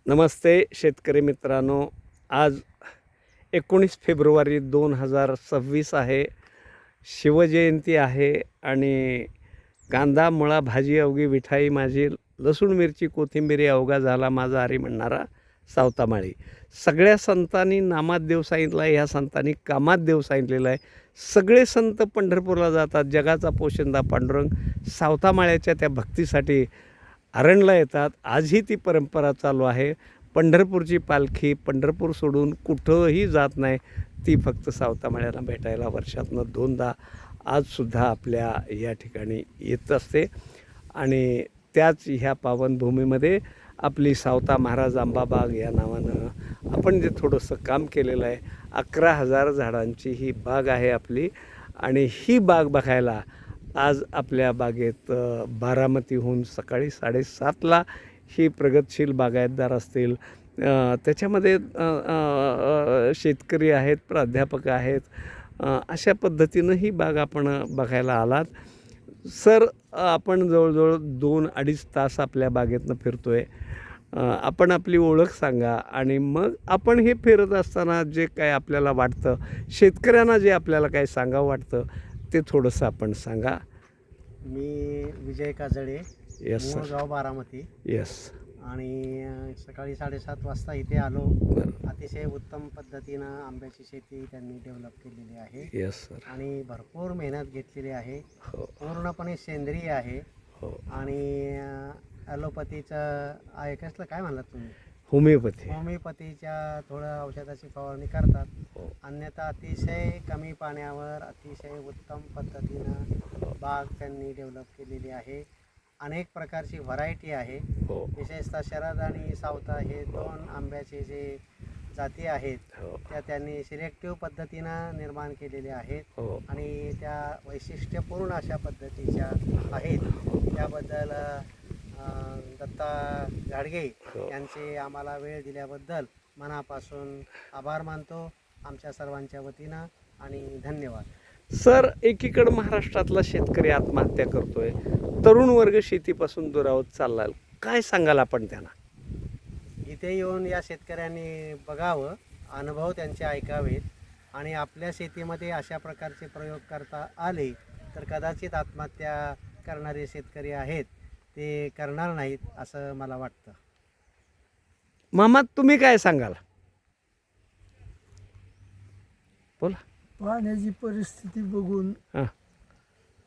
नमस्ते शेतकरी मित्रांनो. आज 19 फेब्रुवारी 2026 आहे. शिवजयंती आहे आणि कांदा मुळा भाजी अवघी विठाई माझी, लसूण मिरची कोथिंबिरी अवघा झाला माझा हरी म्हणणारा सावतामाळी. सगळ्या संतांनी नामात देव सांगितला आहे, ह्या संतांनी कामात देव सांगितलेला आहे. सगळे संत पंढरपूरला जातात. जगाचा पोशिंदा पांडुरंग सावतामाळ्याच्या त्या भक्तीसाठी आरणला येतात. आजही ती परंपरा चालू आहे. पंढरपूरची पालखी पंढरपूर सोडून कुठंही जात नाही, ती फक्त सावतामाळ्याला भेटायला वर्षातनं 2दा आजसुद्धा आपल्या या ठिकाणी येत असते. आणि त्याच ह्या पावनभूमीमध्ये आपली सावता महाराज आंबाबाग या नावानं आपण जे थोडंसं काम केलेलं आहे. 11,000 झाडांची ही बाग आहे आपली. आणि ही बाग बघायला आज आपल्या बागेत बारामतीहून सकाळी 7:30ला ही प्रगतशील बागायतदार असतील, त्याच्यामध्ये शेतकरी आहेत, प्राध्यापक आहेत, अशा पद्धतीनं ही बाग आपण बघायला आलात. सर, आपण जवळजवळ 2-2.5 तास आपल्या बागेतनं फिरतो आहे. आपण आपली ओळख सांगा आणि मग आपण हे फिरत असताना जे काय आपल्याला वाटतं, शेतकऱ्यांना जे आपल्याला काय सांगावं वाटतं ते थोडंसं आपण सांगा. मी विजय काजळे, येस मूळ सर. गाव बारामती. येस. आणि सकाळी 7:30 वाजता इथे आलो. बरं. अतिशय उत्तम पद्धतीनं आंब्याची शेती त्यांनी डेव्हलप केलेली आहे येस सर. आणि भरपूर मेहनत घेतलेली आहे. हो पूर्णपणे सेंद्रिय आहे. हो. आणि ॲलोपॅथीचं कसलं काय म्हणलात तुम्ही, होमिओपॅथी. होमिओपॅथीच्या थोडं औषधाची फवारणी करतात. हो. अन्यथा अतिशय कमी पाण्यावर अतिशय उत्तम पद्धतीनं बाग त्यांनी डेव्हलप केलेली आहे. अनेक प्रकारची व्हरायटी आहे. हो. विशेषतः शरद आणि सावता हे 2 आंब्याचे जे जाती आहेत हो. त्या त्यांनी सिलेक्टिव्ह पद्धतीनं निर्माण केलेल्या आहेत. हो. आणि त्या वैशिष्ट्यपूर्ण अशा पद्धतीच्या आहेत. त्याबद्दल दत्ता गाडगे हो. यांचे आम्हाला वेळ दिल्याबद्दल मनापासून आभार मानतो आमच्या सर्वांच्या वतीनं आणि धन्यवाद. सर, एकीकडं महाराष्ट्रातला शेतकरी आत्महत्या करतोय, तरुण वर्ग शेतीपासून दुरावत चालला, काय सांगाल आपण त्यांना? इथे येऊन या शेतकऱ्यांनी बघावं, अनुभव त्यांचे ऐकावेत आणि आपल्या शेतीमध्ये अशा प्रकारचे प्रयोग करता आले तर कदाचित आत्महत्या करणारे शेतकरी आहेत ते करणार नाहीत असं मला वाटतं. मामा, तुम्ही काय सांगाल? बोला. पाण्याची परिस्थिती बघून हां.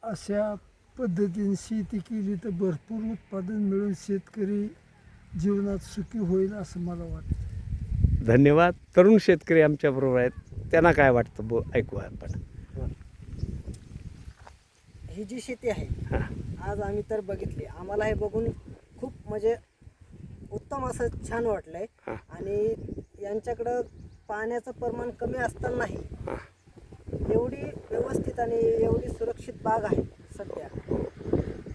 अशा पद्धतीने शेती केली तर भरपूर उत्पादन मिळून शेतकरी जीवनात सुखी होईल असं मला वाटतं. धन्यवाद. तरुण शेतकरी आमच्याबरोबर आहेत, त्यांना काय वाटतं ऐकू आपण. ही जी शेती आहे हां. आज आम्ही तर बघितली, आम्हाला हे बघून खूप म्हणजे उत्तम असं छान वाटलं आहे. हां. आणि यांच्याकडं पाण्याचं प्रमाण कमी असतानाही हां. एवढी व्यवस्थित आणि एवढी सुरक्षित बाग आहे सध्या.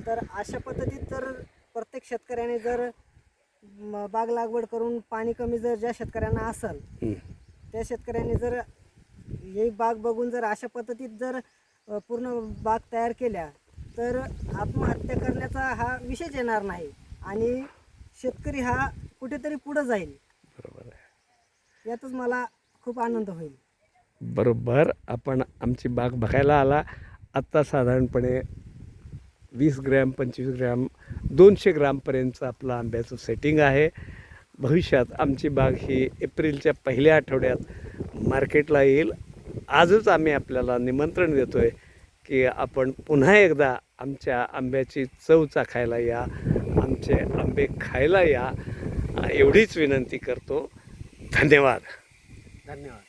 तर अशा पद्धतीत जर प्रत्येक शेतकऱ्याने जर बाग लागवड करून पाणी कमी जर ज्या शेतकऱ्यांना असेल त्या शेतकऱ्यांनी जर ही बाग बघून जर अशा पद्धतीत जर पूर्ण बाग तयार केल्या तर आत्महत्या करण्याचा हा विषयच येणार नाही आणि शेतकरी हा कुठेतरी पुढं जाईल. बरोबर आहे. यातच मला खूप आनंद होईल. बरोबर. आपण आमची बाग बघायला आला. आत्ता साधारणपणे 20 ग्रॅम 25 ग्रॅम 200 ग्रामपर्यंतचं आपलं आंब्याचं सेटिंग आहे. भविष्यात आमची बाग ही एप्रिलच्या पहिल्या आठवड्यात मार्केटला येईल. आजच आम्ही आपल्याला निमंत्रण देतो आहे की आपण पुन्हा एकदा आमच्या आंब्याची चव चाखायला या, आमचे आंबे खायला या, एवढीच विनंती करतो. धन्यवाद. धन्यवाद.